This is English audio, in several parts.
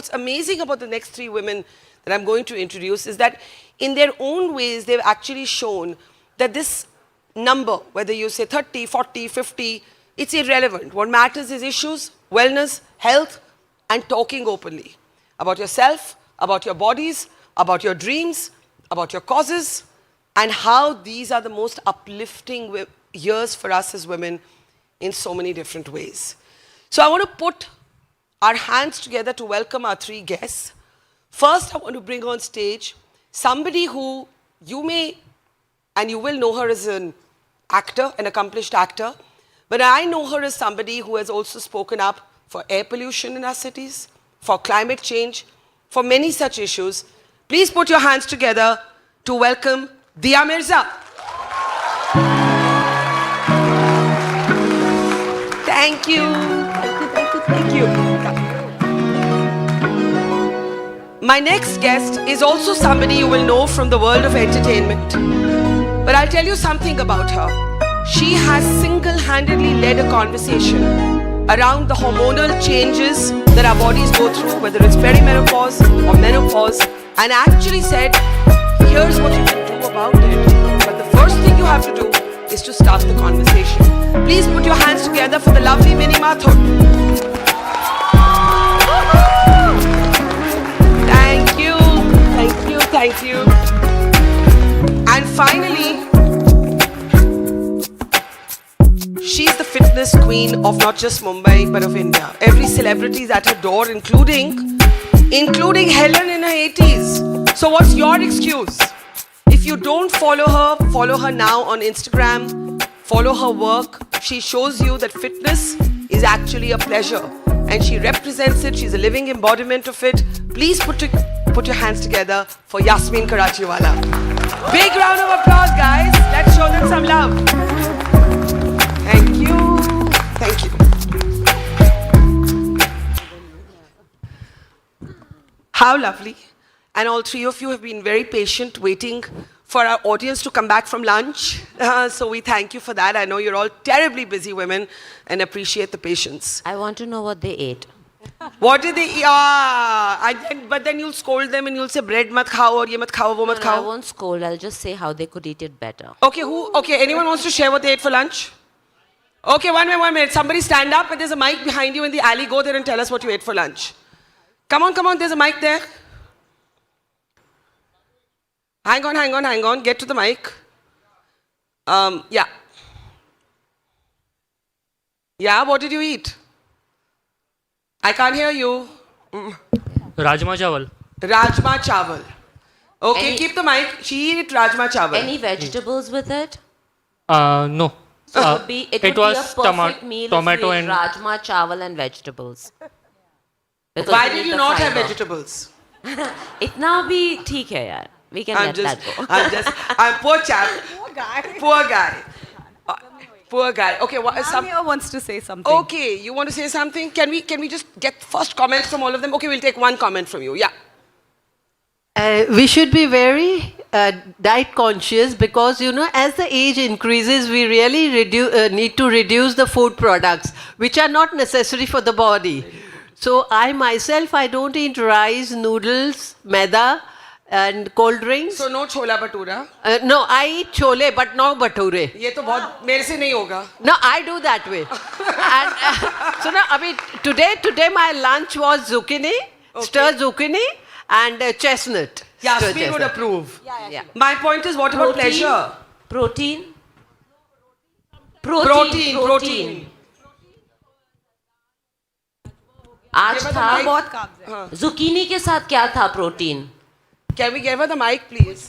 What's amazing about the next three women that I'm going to introduce is that in their own ways, they've actually shown that this number, whether you say 30, 40, 50, it's irrelevant. What matters is issues, wellness, health, and talking openly about yourself, about your bodies, about your dreams, about your causes, and how these are the most uplifting years for us as women in so many different ways. So I want to put our hands together to welcome our three guests. First, I want to bring on stage somebody who you may and you will know her as an actor, an accomplished actor, but I know her as somebody who has also spoken up for air pollution in our cities, for climate change, for many such issues. Please put your hands together to welcome Dia Mirza. Thank you. Thank you. My next guest is also somebody you will know from the world of entertainment. But I'll tell you something about her. She has single-handedly led a conversation around the hormonal changes that our bodies go through, whether it's perimenopause or menopause, and actually said, here's what you can do about it. But the first thing you have to do is to start the conversation. Please put your hands together for the lovely Minnie Mathur. Thank you, thank you, thank you. And finally, she's the fitness queen of not just Mumbai, but of India. Every celebrity is at her door, including Helen in her 80s. So what's your excuse? If you don't follow her now on Instagram, follow her work. She shows you that fitness is actually a pleasure. And she represents it. She's a living embodiment of it. Please put your hands together for Yasmin Karachiwala. Big round of applause, guys. Let's show them some love. Thank you. Thank you. How lovely. And all three of you have been very patient waiting for our audience to come back from lunch. So we thank you for that. I know you're all terribly busy women and appreciate the patience. I want to know what they ate. What did they eat? But then you'll scold them and you'll say bread mat khao or ye mat khao, wo mat No, I khao. won't scold. I'll just say how they could eat it better. Okay, okay, anyone wants to share what they ate for lunch? Okay, 1 minute. Somebody stand up and there's a mic behind you in the alley. Go there and tell us what you ate for lunch. Come on, there's a mic there. Hang on. Get to the mic. Yeah. Yeah, what did you eat? I can't hear you. Rajma chawal. Rajma chawal. Okay, keep the mic. She ate rajma chawal. Any vegetables with it? No. It would was be a perfect meal tomato if we ate and rajma, chawal and vegetables. Because Why we did need you the not have fiber. vegetables? Itna bhi theek hai yaar. We can let that go. I'm poor chap. Poor guy. Poor guy. Okay, Amir wants to say something. Okay, you want to say something? Can we just get first comments from all of them? Okay, we'll take one comment from you. Yeah. We should be very diet conscious because, as the age increases, we really need to reduce the food products, which are not necessary for the body. So I myself, I don't eat rice, noodles, maida, and cold drinks. So no chola bhatura. No, I eat chole, but no bhature. ये तो बहुत मेरे से नहीं होगा. No, I do that way. And so now, today my lunch was zucchini, stir zucchini, and chestnut. Yasmin would approve. Yeah. My point is, what about pleasure? Protein. आज था बहुत काम है. zucchini के साथ क्या था protein? Can we give her the mic, please?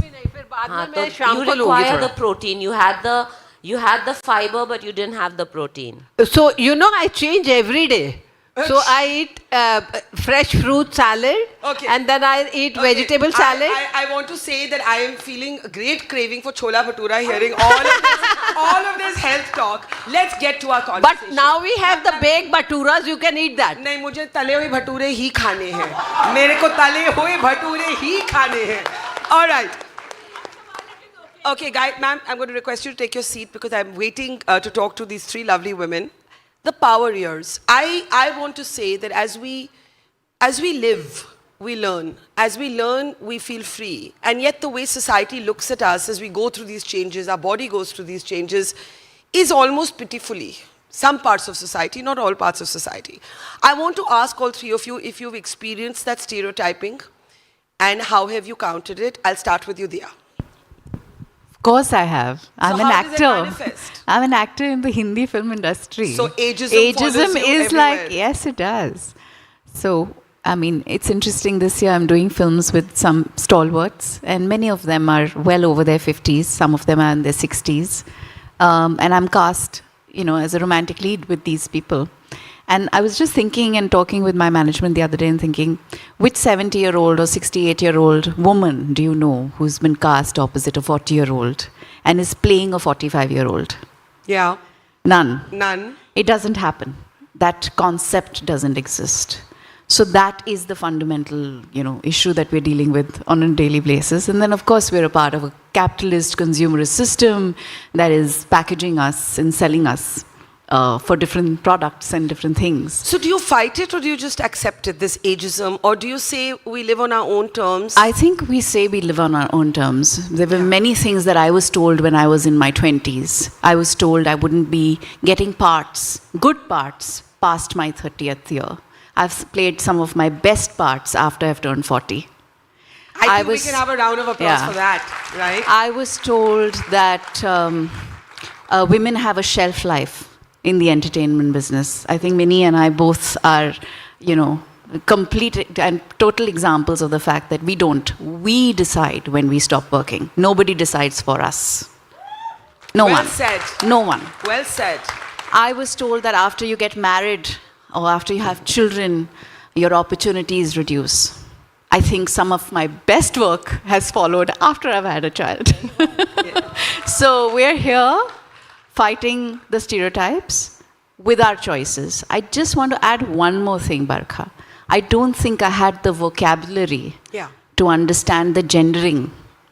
हाँ, तो you require the protein. You had the fiber, but you didn't have the protein. So, I change every day. So, I eat fresh fruit salad, and then I eat vegetable salad. I want to say that I am feeling a great craving for chola bhatura hearing all of this health talk. Let's get to our conversation. But now we have the baked bhaturas, you can eat that. नहीं, मुझे तले हुए भटूरे ही खाने हैं. मेरे को तले हुए भटूरे ही खाने हैं. All right. Okay, guys, ma'am, I'm going to request you to take your seat because I'm waiting to talk to these three lovely women. The power years. I want to say that as we as we live, we learn. As we learn, we feel free. And yet the way society looks at us as we go through these changes, our body goes through these changes, is almost pitifully. Some parts of society, not all parts of society. I want to ask all three of you if you've experienced that stereotyping and how have you countered it. I'll start with you, Dia. Of course I have. I'm an how does it actor. manifest? I'm an actor in the Hindi film industry. So ageism follows you is everywhere. like, yes, it does. So, I mean, it's interesting. This year I'm doing films with some stalwarts, and many of them are well over their 50s. Some of them are in their 60s. And I'm cast, as a romantic lead with these people. And I was just thinking and talking with my management the other day and thinking, which 70-year-old or 68-year-old woman do you know who's been cast opposite a 40-year-old and is playing a 45-year-old? Yeah. None. None. It doesn't happen. That concept doesn't exist. So that is the fundamental, issue that we're dealing with on a daily basis. And then, of course, we're a part of a capitalist, consumerist system that is packaging us and selling us for different products and different things. So do you fight it or do you just accept it, this ageism? Or do you say we live on our own terms? I think we say we live on our own terms. There were many things that I was told when I was in my 20s. I was told I wouldn't be getting parts, good parts, past my 30th year. I've played some of my best parts after I've turned 40. I think we can have a round of applause for that, right? I was told that women have a shelf life in the entertainment business. I think Minnie and I both are, complete and total examples of the fact that we don't. We decide when we stop working. Nobody decides for us. No one. Well said. No one. Well said. I was told that after you get married or after you have children, your opportunities reduce. I think some of my best work has followed after I've had a child. So we're here fighting the stereotypes with our choices. I just want to add one more thing, Barkha. I don't think I had the vocabulary to understand the gendering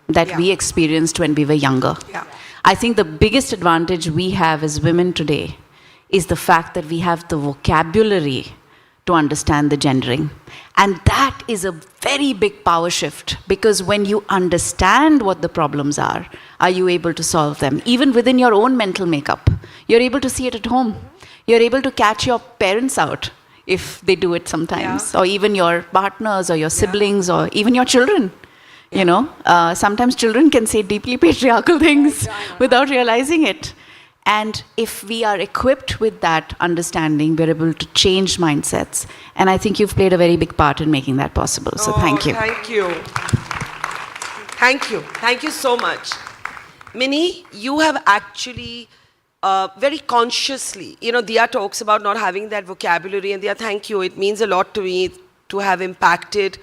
that we experienced when we were younger. Yeah. I think the biggest advantage we have as women today is the fact that we have the vocabulary to understand the gendering. And that is a very big power shift, because when you understand what the problems are you able to solve them? Even within your own mental makeup, you're able to see it at home. You're able to catch your parents out if they do it sometimes, or even your partners or your siblings or even your children. Sometimes children can say deeply patriarchal things without realizing it. And if we are equipped with that understanding, we're able to change mindsets. And I think you've played a very big part in making that possible. So thank you. Thank you. Thank you. Thank you so much. Minnie, you have actually very consciously, Dia talks about not having that vocabulary, and Dia, thank you. It means a lot to me to have impacted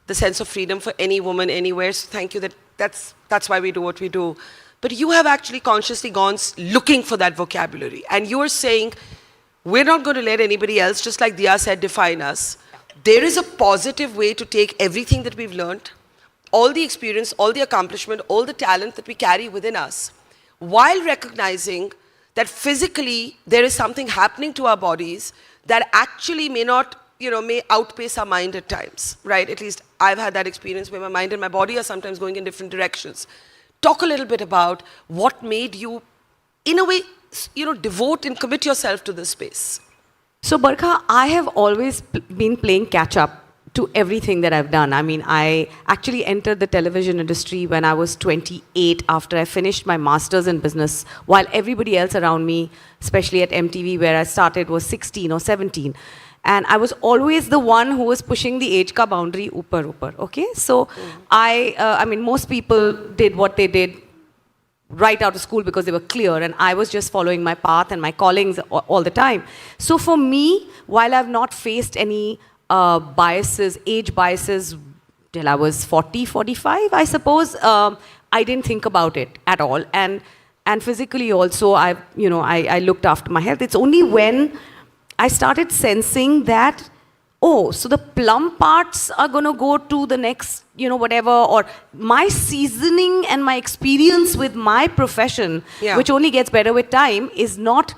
the sense of freedom for any woman anywhere. So thank you. That's why we do what we do. But you have actually consciously gone looking for that vocabulary. And you are saying, we're not going to let anybody else, just like Dia said, define us. There is a positive way to take everything that we've learned, all the experience, all the accomplishment, all the talent that we carry within us, while recognizing that physically there is something happening to our bodies that actually may not, may outpace our mind at times, right? At least I've had that experience where my mind and my body are sometimes going in different directions. Talk a little bit about what made you, in a way, devote and commit yourself to this space. So, Barkha, I have always been playing catch-up to everything that I've done. I mean, I actually entered the television industry when I was 28 after I finished my master's in business, while everybody else around me, especially at MTV where I started, was 16 or 17. And I was always the one who was pushing the age ka boundary upar, okay? So I mean, most people did what they did right out of school because they were clear, and I was just following my path and my callings all the time. So for me, while I've not faced any biases, age biases, till I was 40, 45, I suppose, I didn't think about it at all. And physically also, I looked after my health. It's only when I started sensing that, so the plum parts are going to go to the next, whatever, or my seasoning and my experience with my profession, which only gets better with time, is not,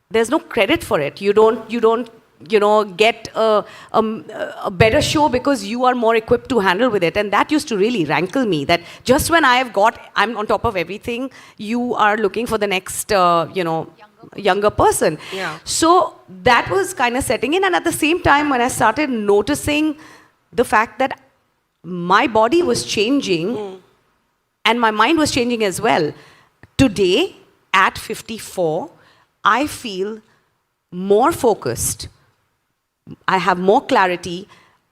there's no credit for it. You don't get a better show because you are more equipped to handle with it. And that used to really rankle me, that just when I'm on top of everything, you are looking for the next, younger person. Yeah. So that was kind of setting in. And at the same time, when I started noticing the fact that my body was changing and my mind was changing as well. Today, at 54, I feel more focused. I have more clarity.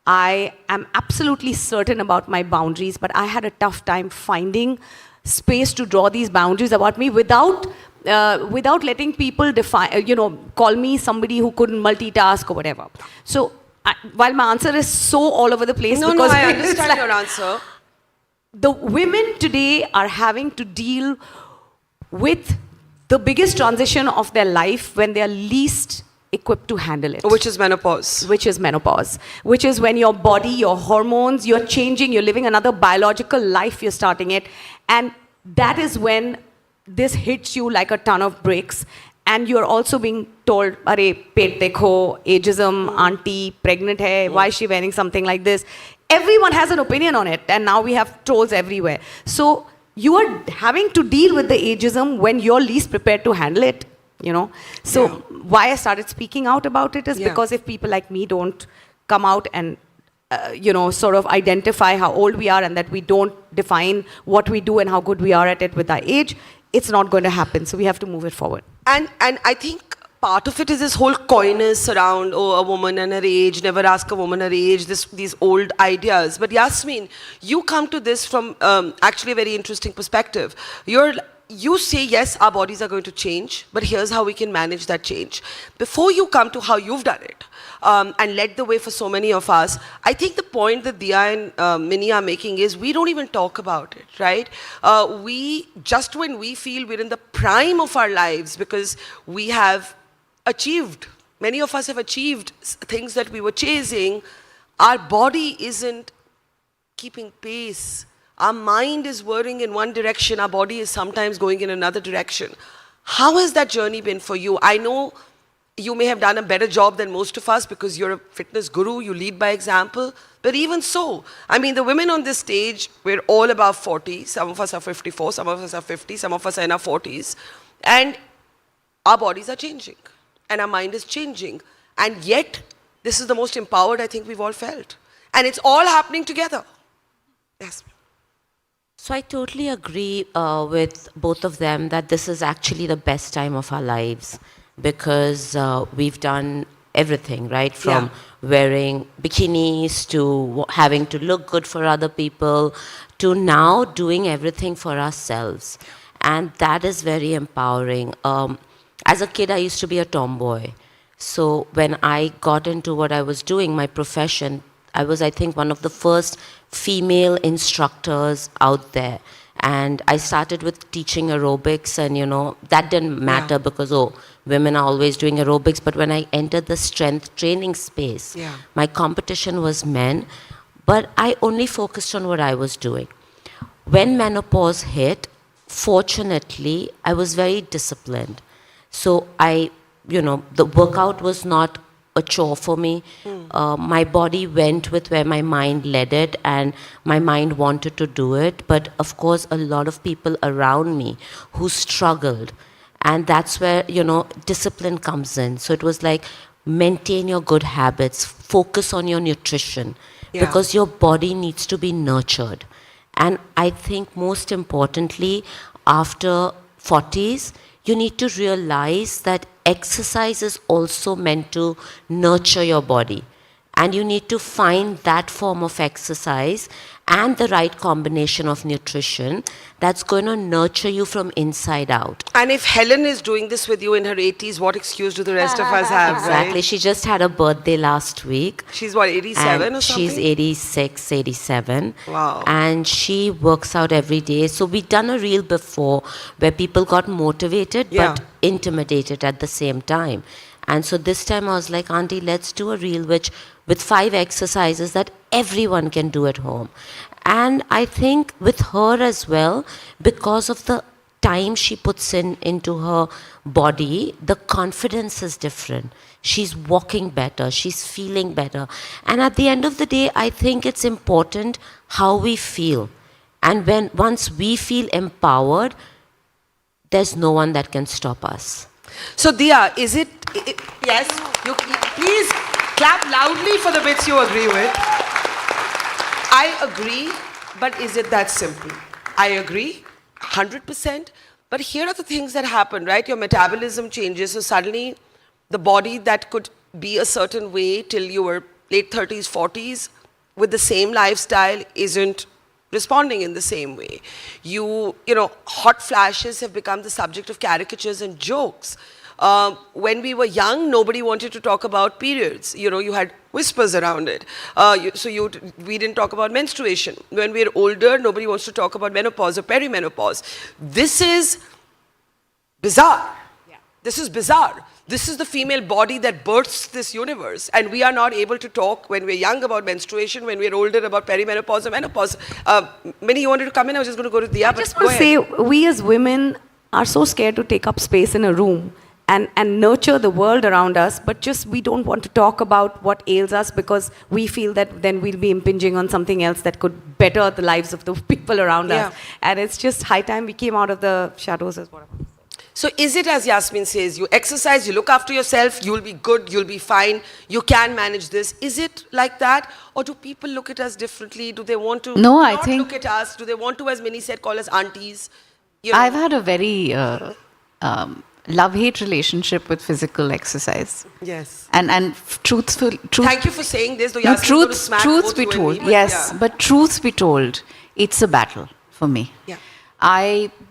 I am absolutely certain about my boundaries, but I had a tough time finding space to draw these boundaries about me without letting people call me somebody who couldn't multitask or whatever. So while my answer is so all over the place, No, because I it's understand like- your answer. the women today are having to deal with the biggest transition of their life when they are least equipped to handle it. Which is menopause. Which is menopause. Which is when your body, your hormones, you're changing, you're living another biological life, you're starting it. And that is when this hits you like a ton of bricks. And you're also being told, "Are pet dekho, ageism, auntie, pregnant hai, why is she wearing something like this?" Everyone has an opinion on it, and now we have trolls everywhere. So you are having to deal with the ageism when you're least prepared to handle it, So why I started speaking out about it is because if people like me don't come out and sort of identify how old we are and that we don't define what we do and how good we are at it with our age, it's not going to happen. So we have to move it forward. And I think part of it is this whole coyness around, a woman and her age, never ask a woman her age, these old ideas. But Yasmin, you come to this from actually a very interesting perspective. You say, yes, our bodies are going to change, but here's how we can manage that change. Before you come to how you've done it and led the way for so many of us, I think the point that Diya and Minnie are making is we don't even talk about it, right? Just when we feel we're in the prime of our lives because we have achieved, many of us have achieved things that we were chasing, our body isn't keeping pace. Our mind is whirring in one direction, our body is sometimes going in another direction. How has that journey been for you? I know you may have done a better job than most of us because you're a fitness guru, you lead by example, but even so, I mean, the women on this stage, we're all above 40, some of us are 54, some of us are 50, some of us are in our 40s, and our bodies are changing, and our mind is changing, and yet, this is the most empowered I think we've all felt. And it's all happening together. Yes. So I totally agree with both of them that this is actually the best time of our lives because we've done everything, right? From wearing bikinis to having to look good for other people to now doing everything for ourselves. And that is very empowering. As a kid, I used to be a tomboy. So when I got into what I was doing, my profession, I was, I think, one of the first female instructors out there. And I started with teaching aerobics and, that didn't matter because, women are always doing aerobics. But when I entered the strength training space, my competition was men, but I only focused on what I was doing. When menopause hit, fortunately, I was very disciplined. So the workout was not a chore for me. My body went with where my mind led it and my mind wanted to do it. But of course, a lot of people around me who struggled. And that's where, discipline comes in. So it was like, maintain your good habits, focus on your nutrition because your body needs to be nurtured. And I think most importantly, after 40s, you need to realize that exercise is also meant to nurture your body. And you need to find that form of exercise and the right combination of nutrition that's going to nurture you from inside out. And if Helen is doing this with you in her 80s, what excuse do the rest of us have, Exactly. right? She just had a birthday last week. She's what, 87 and or something? she's 86, 87. Wow. And she works out every day. So we've done a reel before where people got motivated but intimidated at the same time. And so this time I was like, Auntie, let's do a reel with 5 exercises that everyone can do at home. And I think with her as well, because of the time she puts into her body, the confidence is different. She's walking better, she's feeling better. And at the end of the day, I think it's important how we feel. And once we feel empowered, there's no one that can stop us. So Dia, is it yes, you please clap loudly for the bits you agree with. I agree, but is it that simple? I agree, 100%. But here are the things that happen, right? Your metabolism changes, so suddenly the body that could be a certain way till you were late 30s, 40s, with the same lifestyle isn't responding in the same way. You know, hot flashes have become the subject of caricatures and jokes. When we were young, nobody wanted to talk about periods. You know, you had whispers around it. We didn't talk about menstruation. When we're older, nobody wants to talk about menopause or perimenopause. This is bizarre. This is bizarre. This is the female body that births this universe. And we are not able to talk when we're young about menstruation, when we're older about perimenopause or menopause. Minnie, you wanted to come in? I was just going to go to Dia, I but just go want to ahead. say, we as women are so scared to take up space in a room and nurture the world around us, but just we don't want to talk about what ails us because we feel that then we'll be impinging on something else that could better the lives of the people around Yeah. us. And it's just high time we came out of the shadows as well. So is it as Yasmin says, you exercise, you look after yourself, you'll be good, you'll be fine, you can manage this. Is it like that? Or do people look at us differently? Do they want to No, I not think- look at us? Do they want to, as Minnie said, call us aunties? You know? I've had a very love-hate relationship with physical exercise. Yes. And truth. Thank you for saying this, though No, Yasmin's going to truth, smack truth both be you and told, me, but yes, yeah. but truth be told, it's a battle for me. Yeah.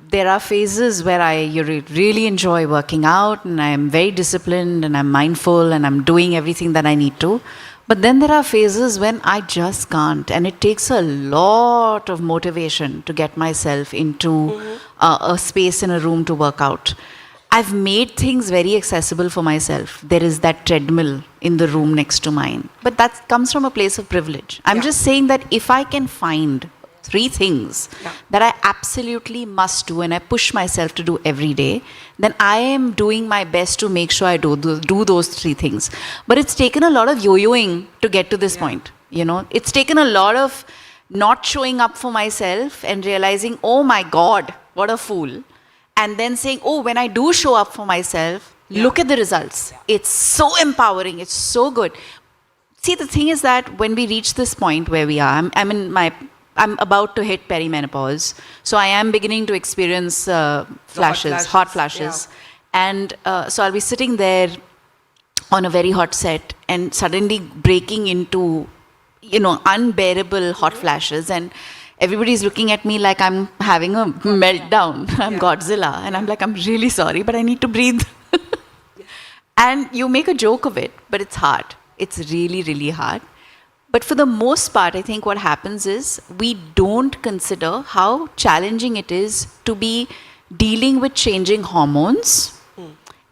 There are phases where I really enjoy working out and I'm very disciplined and I'm mindful and I'm doing everything that I need to. But then there are phases when I just can't, and it takes a lot of motivation to get myself into a space in a room to work out. I've made things very accessible for myself. There is that treadmill in the room next to mine. But that comes from a place of privilege. I'm Yeah. just saying that if I can find 3 things Yeah. that I absolutely must do and I push myself to do every day, then I am doing my best to make sure I do those 3 things. But it's taken a lot of yo-yoing to get to this point. You know, it's taken a lot of not showing up for myself and realizing, oh my God, what a fool. And then saying, oh, when I do show up for myself, look at the results. It's so empowering. It's so good. See, the thing is that when we reach this point where we are, I'm about to hit perimenopause. So I am beginning to experience flashes, hot flashes. And so I'll be sitting there on a very hot set and suddenly breaking into, unbearable hot flashes. And everybody's looking at me like I'm having a meltdown. I'm Godzilla. And I'm like, I'm really sorry, but I need to breathe. And you make a joke of it, but it's hard. It's really, really hard. But for the most part, I think what happens is we don't consider how challenging it is to be dealing with changing hormones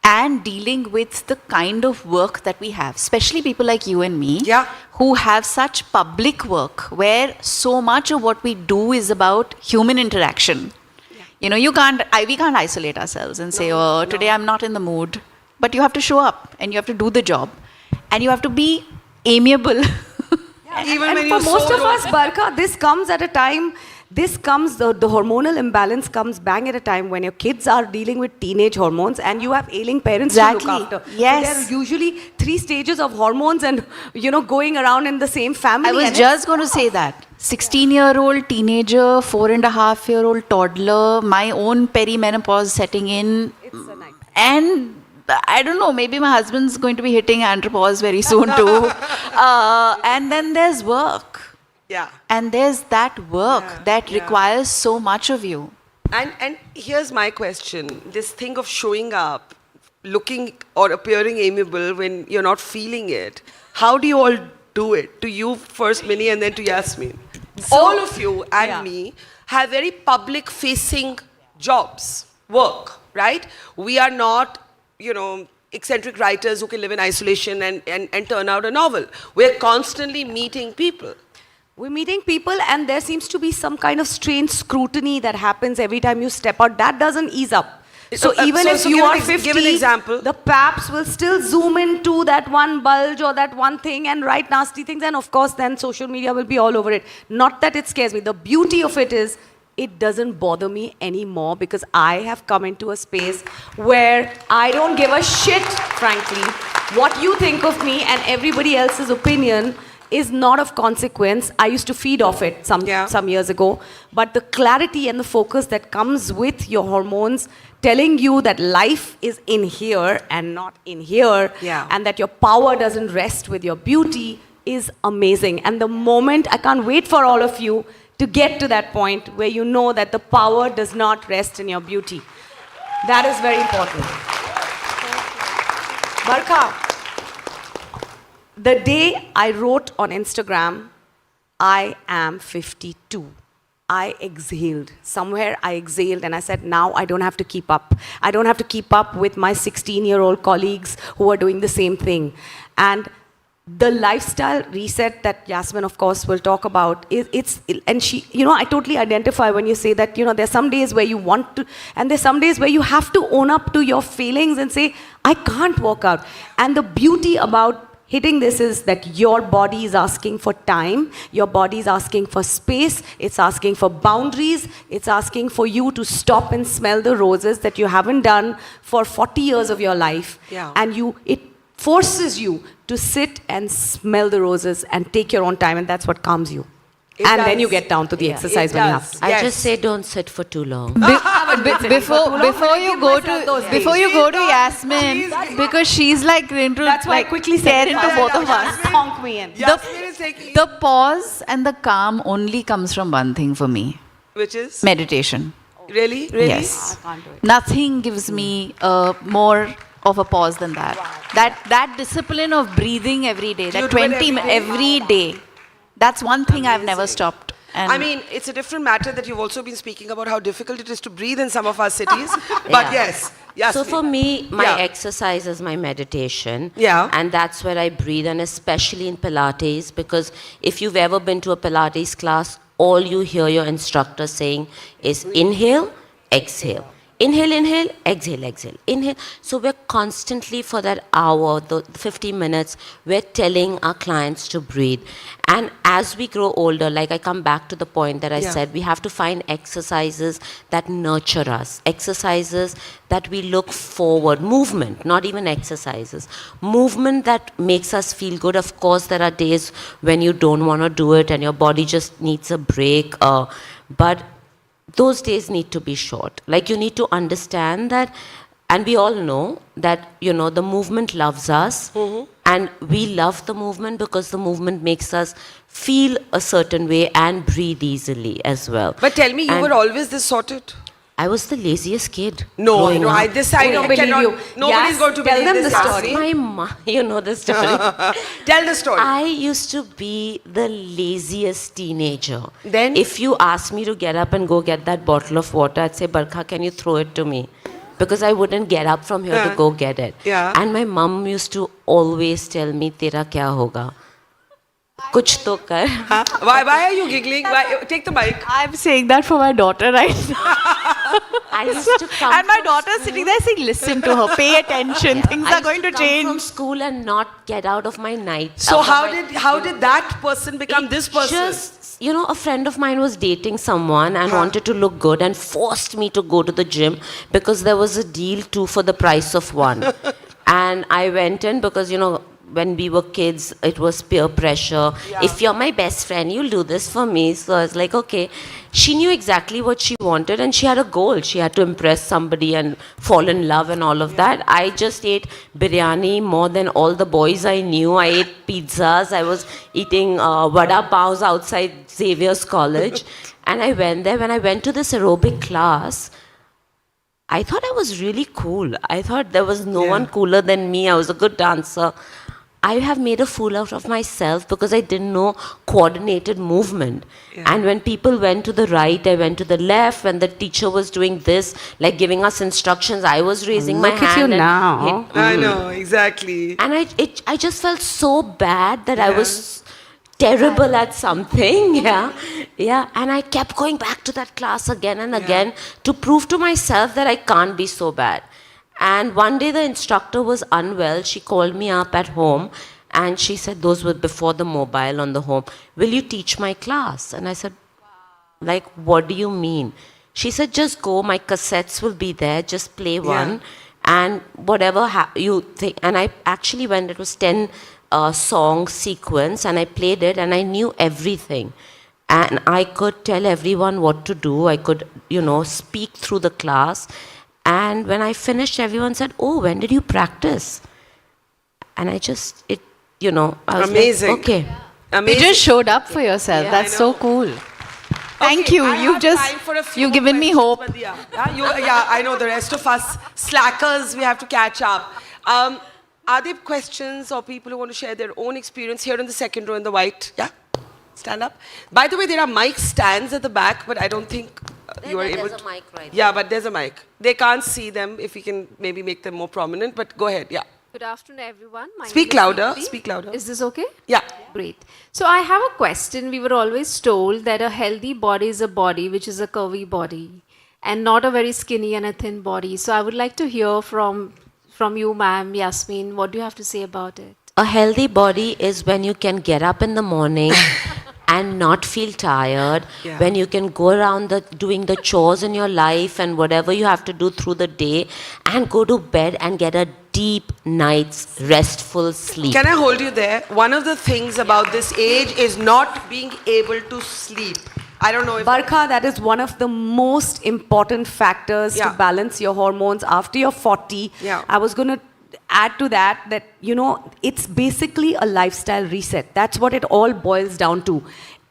and dealing with the kind of work that we have, especially people like you and me, Yeah. who have such public work where so much of what we do is about human interaction. You know, we can't isolate ourselves and say, oh, today I'm not in the mood. But you have to show up and you have to do the job and you have to be amiable. Even And when for you most so of don't- us, Barka, this comes at a time, the hormonal imbalance comes bang at a time when your kids are dealing with teenage hormones and you have ailing parents to Exactly. look after. Yes. So there are usually 3 stages of hormones and, going around in the same family. I was and just going to say that. 16-year-old teenager, 4.5-year-old toddler, my own perimenopause setting in. It's a nightmare. And I don't know, maybe my husband's going to be hitting andropause very soon too. And then there's work. Yeah. And there's that work that yeah. requires so much of you. And here's my question. This thing of showing up, looking or appearing amiable when you're not feeling it, how do you all do it? To you first, Minnie, and then to Yasmin. All of you and Yeah. me have very public-facing jobs, work, right? We are not, eccentric writers who can live in isolation and turn out a novel. We're constantly meeting people. We're meeting people, and there seems to be some kind of strange scrutiny that happens every time you step out. That doesn't ease up. So even so if you give are an 50, give an example. the paps will still zoom into that one bulge or that one thing and write nasty things. And of course, then social media will be all over it. Not that it scares me. The beauty of it is, it doesn't bother me anymore because I have come into a space where I don't give a shit, frankly. What you think of me and everybody else's opinion is not of consequence. I used to feed off it some years ago. But the clarity and the focus that comes with your hormones telling you that life is in here and not in here, and that your power doesn't rest with your beauty is amazing. And the moment, I can't wait for all of you to get to that point where you know that the power does not rest in your beauty. That is very important. Barkha, the day I wrote on Instagram, I am 52. I exhaled. Somewhere I exhaled and I said, now I don't have to keep up. I don't have to keep up with my 16-year-old colleagues who are doing the same thing. And the lifestyle reset that Yasmin, of course, will talk about, and she, I totally identify when you say that, there's some days where you want to, and there's some days where you have to own up to your feelings and say, I can't work out. And the beauty about hitting this is that your body is asking for time, your body is asking for space, it's asking for boundaries, it's asking for you to stop and smell the roses that you haven't done for 40 years of your life. And it forces you to sit and smell the roses and take your own time, and that's what calms you. Then you get down to the exercise when you have to. I just say don't sit for too long. Before you go to Yasmin, because she's like into, That's why I quickly said into both of us. Honk me in. The pause and the calm only comes from one thing for me. Which is? Meditation. Really? Yes. Nothing gives me more of a pause than that. That discipline of breathing every day, that 20 minutes every day. That's one thing I've never stopped. And I mean, it's a different matter that you've also been speaking about how difficult it is to breathe in some of our cities. But yes. So for me, my exercise is my meditation. And that's where I breathe, and especially in Pilates, because if you've ever been to a Pilates class, all you hear your instructor saying is inhale, exhale. Inhale, inhale, exhale, exhale. Inhale. So we're constantly, for that hour, the 50 minutes, we're telling our clients to breathe. And as we grow older, like I come back to the point that I said, we have to find exercises that nurture us. Exercises that we look forward. Movement, not even exercises. Movement that makes us feel good. Of course, there are days when you don't want to do it and your body just needs a break. But those days need to be short. Like, you need to understand that, and we all know that, the movement loves us, and we love the movement because the movement makes us feel a certain way and breathe easily as well. But tell me, you were always this sorted? I was the laziest kid. No, I don't believe you. Nobody's going to believe them this. the story. My mom, you know the story. Tell the story. I used to be the laziest teenager. Then? If you asked me to get up and go get that bottle of water, I'd say, Barkha, can you throw it to me? Because I wouldn't get up from here to go get it. And my mom used to always tell me, Tera kya hoga? Kuch to kar. Why are you giggling? Take the mic. I'm saying that for my daughter right now. I used to come And my from daughter's school. sitting there saying, listen to her, pay attention, things I are going to used come from change. school and not get out of my night. So how did that person become this person? Just, a friend of mine was dating someone and wanted to look good and forced me to go to the gym because there was a deal 2 for the price of 1. And I went in because, when we were kids, it was peer pressure. If you're my best friend, you'll do this for me. So I was like, okay. She knew exactly what she wanted and she had a goal. She had to impress somebody and fall in love and all of that. I just ate biryani more than all the boys I knew. I ate pizzas. I was eating vada paos outside Xavier's College. And I went there. When I went to this aerobic class, I thought I was really cool. I thought there was no one cooler than me. I was a good dancer. I have made a fool out of myself because I didn't know coordinated movement. And when people went to the right, I went to the left. When the teacher was doing this, like giving us instructions, I was raising my hand. Look at you and now. I know, exactly. And I just felt so bad that I was terrible at something. Yeah. And I kept going back to that class again and again to prove to myself that I can't be so bad. And one day the instructor was unwell. She called me up at home and she said, those were before the mobile on the home, will you teach my class? And I said, like, what do you mean? She said, just go, my cassettes will be there, just play one and whatever you think. And I actually went, it was 10 song sequence and I played it and I knew everything. And I could tell everyone what to do. I could, speak through the class. And when I finished, everyone said, oh, when did you practice? And I just, I was Amazing. like, okay. You Amazing. just showed up for yourself. That's so cool. Thank Okay, you. I You've have time for a few you've more given me hope. questions, but yeah, I know the rest of us slackers, we have to catch up. Are there questions or people who want to share their own experience here in the second row in the white? Yeah, stand up. By the way, there are mic stands at the back, but I don't think you are able There's to. a mic right Yeah, but there's a mic. They can't see them. If we can maybe make them more prominent, but go ahead. Yeah. Good afternoon, everyone. My Speak name is louder, Deepti. speak louder. Is this okay? Yeah. Great. So I have a question. We were always told that a healthy body is a body which is a curvy body and not a very skinny and a thin body. So I would like to hear from you, ma'am, Yasmin, what do you have to say about it? A healthy body is when you can get up in the morning and not feel tired, Yeah. when you can go around doing the chores in your life and whatever you have to do through the day and go to bed and get a deep night's restful sleep. Can I hold you there? One of the things about this age is not being able to sleep. I don't know if Barkha, that is one of the most important factors Yeah. to balance your hormones after you're 40. Yeah. I was going to add to that, it's basically a lifestyle reset. That's what it all boils down to.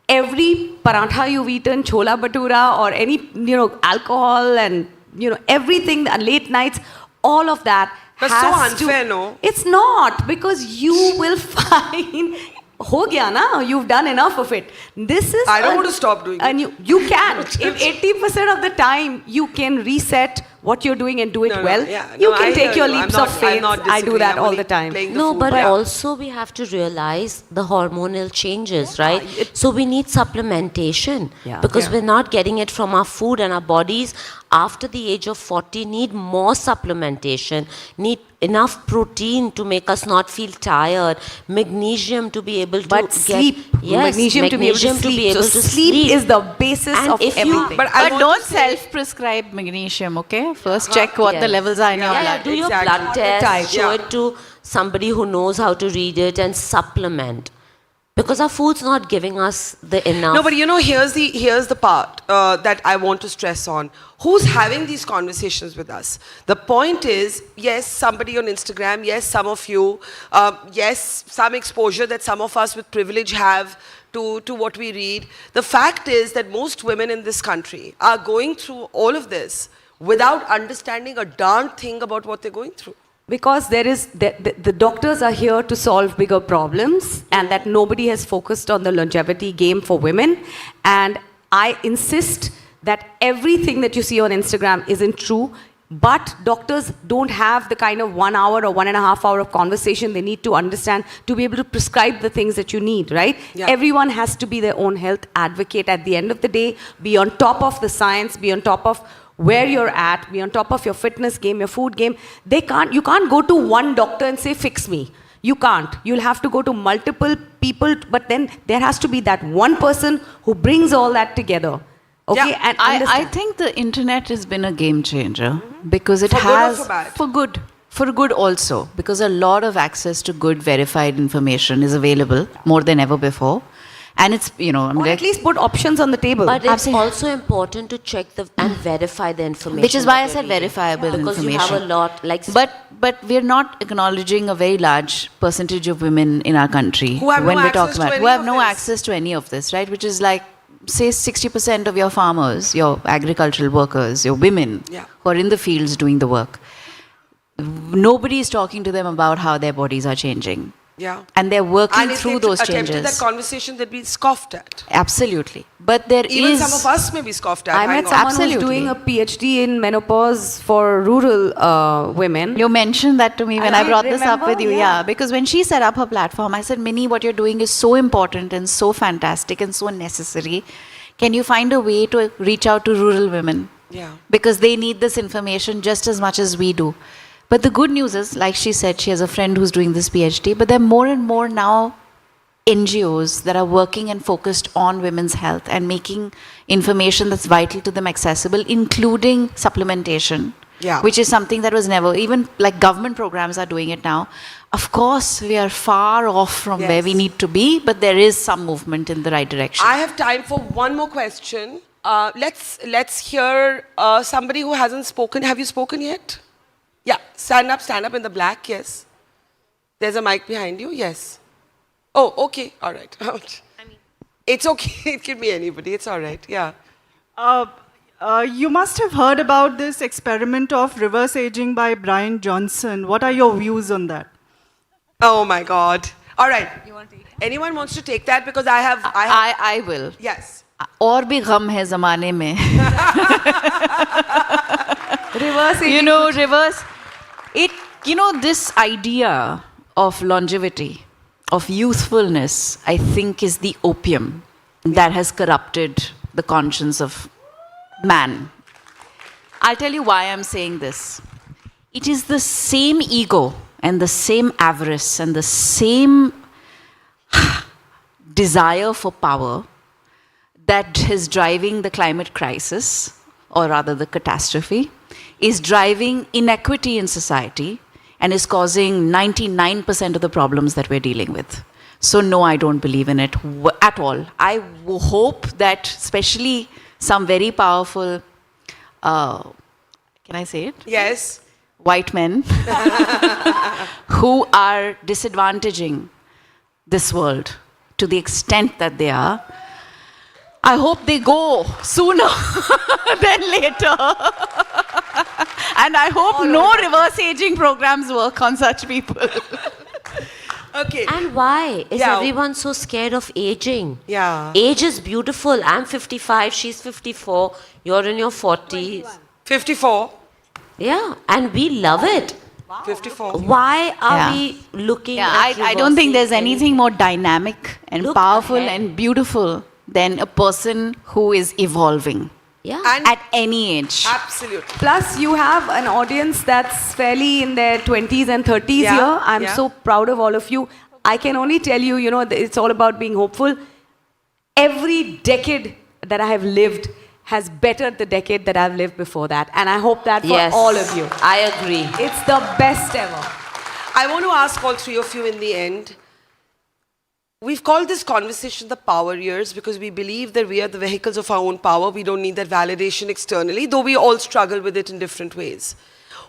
Every parantha you've eaten, chola bhatura, or any, alcohol and, everything, late nights, all of that That's has so unfair, to, no? It's not, because you will find ho gaya na, you've done enough of it. This is I don't want to stop doing and you can. If 80% of the time you can reset what you're doing and do it No, no, well, yeah. you No, can I take hear your you. leaps I'm of not- I'm faith. not I do disagreeing. that I'm all only the time. playing the No, fool. but Yeah. also we have to realize the hormonal changes, right? So we need supplementation because we're not getting it from our food, and our bodies after the age of 40 need more supplementation, need enough protein to make us not feel tired, magnesium to be able to But get sleep, yes, magnesium to be able to sleep. So sleep is the basis And of if you- everything. But I But want don't to say- self-prescribe magnesium, okay? First check what the Yes. levels are in your blood. do your Exactly. blood test, Type. show Yeah. it to somebody who knows how to read it and supplement. Because our food's not giving us the enough. No, but here's the part that I want to stress on. Who's having these conversations with us? The point is, yes, somebody on Instagram, yes, some of you, yes, some exposure that some of us with privilege have to what we read. The fact is that most women in this country are going through all of this without understanding a darn thing about what they're going through. Because the doctors are here to solve bigger problems, and that nobody has focused on the longevity game for women. And I insist that everything that you see on Instagram isn't true. But doctors don't have the kind of 1 hour or 1.5 hour of conversation they need to understand to be able to prescribe the things that you need, right? Yeah. Everyone has to be their own health advocate at the end of the day, be on top of the science, be on top of where you're at, be on top of your fitness game, your food game. You can't go to one doctor and say, fix me. You can't. You'll have to go to multiple people, but then there has to be that one person who brings all that together. Okay, Yeah, and I understand. think the internet has been a game changer because it For good or has for bad? for good also, because a lot of access to good verified information is available more than ever before, and it's or at least put options on the table. But it's Absolutely. also important to check and verify the information. which is why I that said you're reading. verifiable Because information. you have a lot, like But we're not acknowledging a very large percentage of women in our country Who have when no we're access talking to about any who have of no this. access to any of this, right? Which is like, say 60% of your farmers, your agricultural workers, your women Yeah. who are in the fields doing the work. Nobody is talking to them about how their bodies are changing. Yeah. And they're working And if through they those attempted changes. that conversation, they'd be scoffed at. Absolutely. But there Even is... some of us may be scoffed at. I hang met on. someone Absolutely. who's doing a PhD in menopause for rural women. You mentioned that to me when I I brought this up remember, with you. yeah. Yeah, because when she set up her platform, I said, Minnie, what you're doing is so important and so fantastic and so necessary. Can you find a way to reach out to rural women? Yeah. Because they need this information just as much as we do. But the good news is, like she said, she has a friend who's doing this PhD, but there are more and more now NGOs that are working and focused on women's health and making information that's vital to them accessible, including supplementation, Yeah. which is something that was never, even like government programs are doing it now. Of course, we are far off from where we Yes. need to be, but there is some movement in the right direction. I have time for one more question. Let's hear somebody who hasn't spoken. Have you spoken yet? Yeah, stand up in the black, yes. There's a mic behind you, yes. Oh, okay, all right. It's okay, it can be anybody, it's all right, yeah. You must have heard about this experiment of reverse aging by Brian Johnson. What are your views on that? Oh my God. All right. Anyone wants to take that? Because I have I will. yes. और भी गम है ज़माने में. Reverse Reverse. This idea of longevity, of youthfulness, I think is the opium that has corrupted the conscience of man. I'll tell you why I'm saying this. It is the same ego and the same avarice and the same desire for power that is driving the climate crisis, or rather the catastrophe, is driving inequity in society and is causing 99% of the problems that we're dealing with. So no, I don't believe in it at all. I hope that especially some very powerful, can I say it? Yes. White men who are disadvantaging this world to the extent that they are, I hope they go sooner than later. And I hope no reverse aging programs work on such people. Okay. And why is Yeah. everyone so scared of aging? Yeah. Age is beautiful. I'm 55, she's 54, you're in your 40s. 54. Yeah, and we love it. 54. Why are Yeah. we looking Yeah, at I don't think there's reversing anything more dynamic and Look powerful ahead. and beautiful than a person who is evolving Yeah. And at any age. absolutely. Plus, you have an audience that's fairly in their 20s and 30s Yeah, here. I'm yeah. so proud of all of you. I can only tell you, it's all about being hopeful. Every decade that I have lived has bettered the decade that I've lived before that. And I hope that for Yes. all of you. I agree. It's the best ever. I want to ask all three of you in the end. We've called this conversation the power years because we believe that we are the vehicles of our own power. We don't need that validation externally, though we all struggle with it in different ways.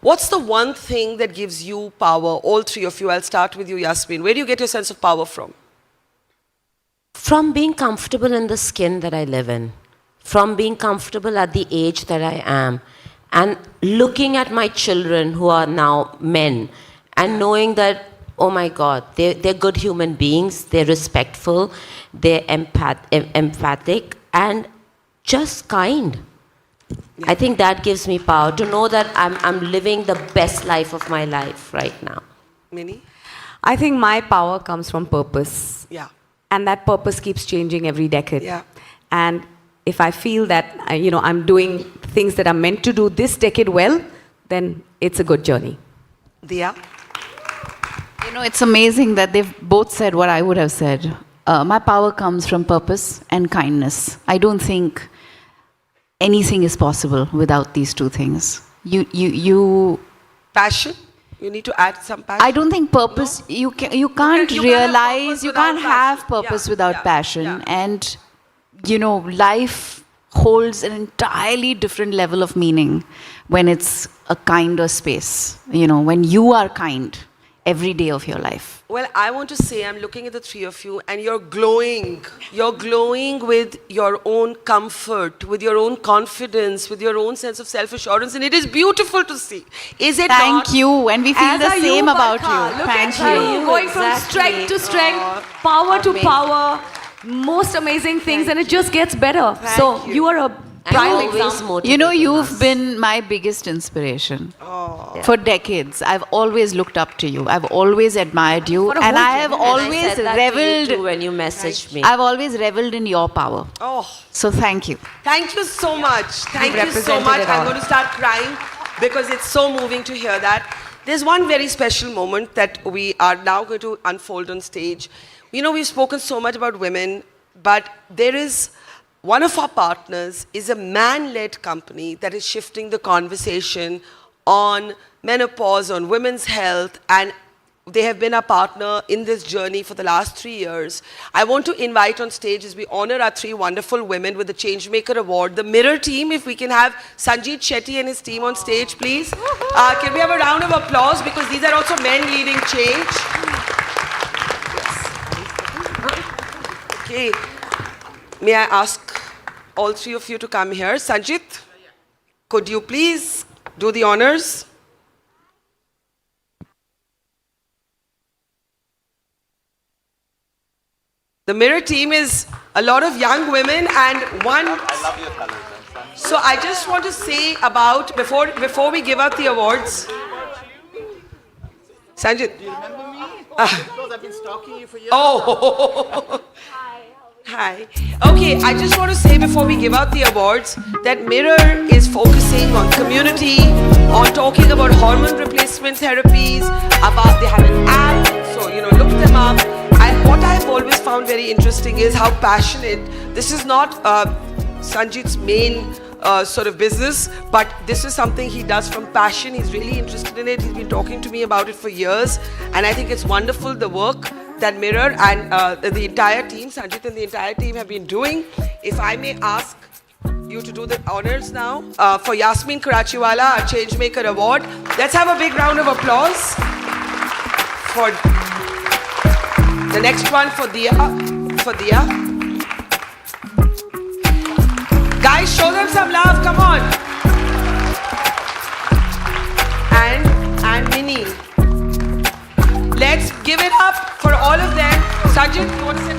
What's the one thing that gives you power, all three of you? I'll start with you, Yasmin. Where do you get your sense of power from? From being comfortable in the skin that I live in, from being comfortable at the age that I am, and looking at my children who are now men, and knowing that, oh my God, they're good human beings, they're respectful, they're empathic, and just kind. I think that gives me power, to know that I'm living the best life of my life right now. Minnie? I think my power comes from purpose. Yeah. And that purpose keeps changing every decade. Yeah. And if I feel that I'm doing things that I'm meant to do this decade well, then it's a good journey. Dia? It's amazing that they've both said what I would have said. My power comes from purpose and kindness. I don't think anything is possible without these two things. Passion? You need to add some passion. I don't think purpose, you can't you can't have realize, purpose you without can't have passion. purpose Yeah, without yeah, passion. yeah. And, life holds an entirely different level of meaning when it's a kinder space. When you are kind every day of your life? Well, I want to say, I'm looking at the three of you, and you're glowing. You're glowing with your own comfort, with your own confidence, with your own sense of self-assurance, and it is beautiful to see. Is it not? Thank you, and we feel As the are same you, about Barkha. you. Look Thank at you. you, going from strength to strength, power to power, most amazing things, and it just gets better. So you are a prime always example. You know, motivating you've us. been my biggest inspiration. For decades, I've always looked up to you. I've always admired you, For a and whole I have And I always said that to you reveled. too when you messaged me. I've always reveled in your power. Oh, So thank you. thank you so much. Thank you so represented much. it I'm all. going to start crying because it's so moving to hear that. There's one very special moment that we are now going to unfold on stage. You know, we've spoken so much about women, but there is one of our partners is a man-led company that is shifting the conversation on menopause, on women's health, and they have been our partner in this journey for the last 3 years. I want to invite on stage, as we honor our three wonderful women with the Changemaker Award, the Mirror team. If we can have Sanjeet Shetty and his team on stage, please. Can we have a round of applause, because these are also men leading change. Okay. May I ask all three of you to come here? Sanjit, could you please do the honors? The Mirror team is a lot of young women and one. I love your colors. So I just want to say about, before we give out the awards. Sanjit. Do you remember me? Because I've been stalking you for years. Oh. Hi. Okay, I just want to say before we give out the awards that Mirror is focusing on community, on talking about hormone replacement therapies, about they have an app, so look them up. And what I've always found very interesting is how passionate. This is not Sanjit's main sort of business, but this is something he does from passion. He's really interested in it. He's been talking to me about it for years, and I think it's wonderful the work that Mirror and the entire team, Sanjit and the entire team, have been doing. If I may ask you to do the honors now for Yasmin Karachiwala, our Changemaker Award. Let's have a big round of applause for the next one for Dia. Guys, show them some love, come on. And Minnie. Let's give it up for all of them. Sanjit, you want to say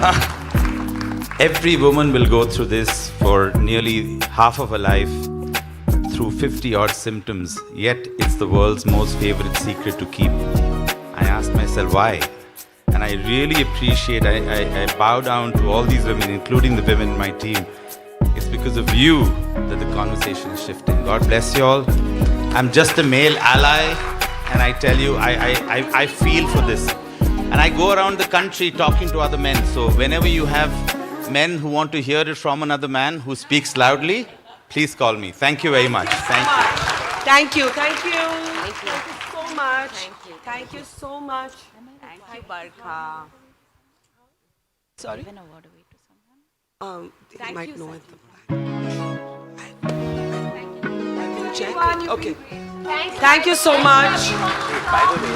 something? Every woman will go through this for nearly half of her life, through 50 odd symptoms, yet it's the world's most favorite secret to keep. I asked myself why, and I really appreciate, I bow down to all these women, including the women in my team. It's because of you that the conversation is shifting. God bless you all. I'm just a male ally, and I tell you, I feel for this. And I go around the country talking to other men. So whenever you have men who want to hear it from another man who speaks loudly, please call me. Thank you very much. Thank you. Thank you. Thank you. Thank you so much. Thank you. Thank you so much. Thank you, Barkha. Sorry? Give an award away to someone. They might know it. Thank you. Check it. Okay. Thank you so much. By the way,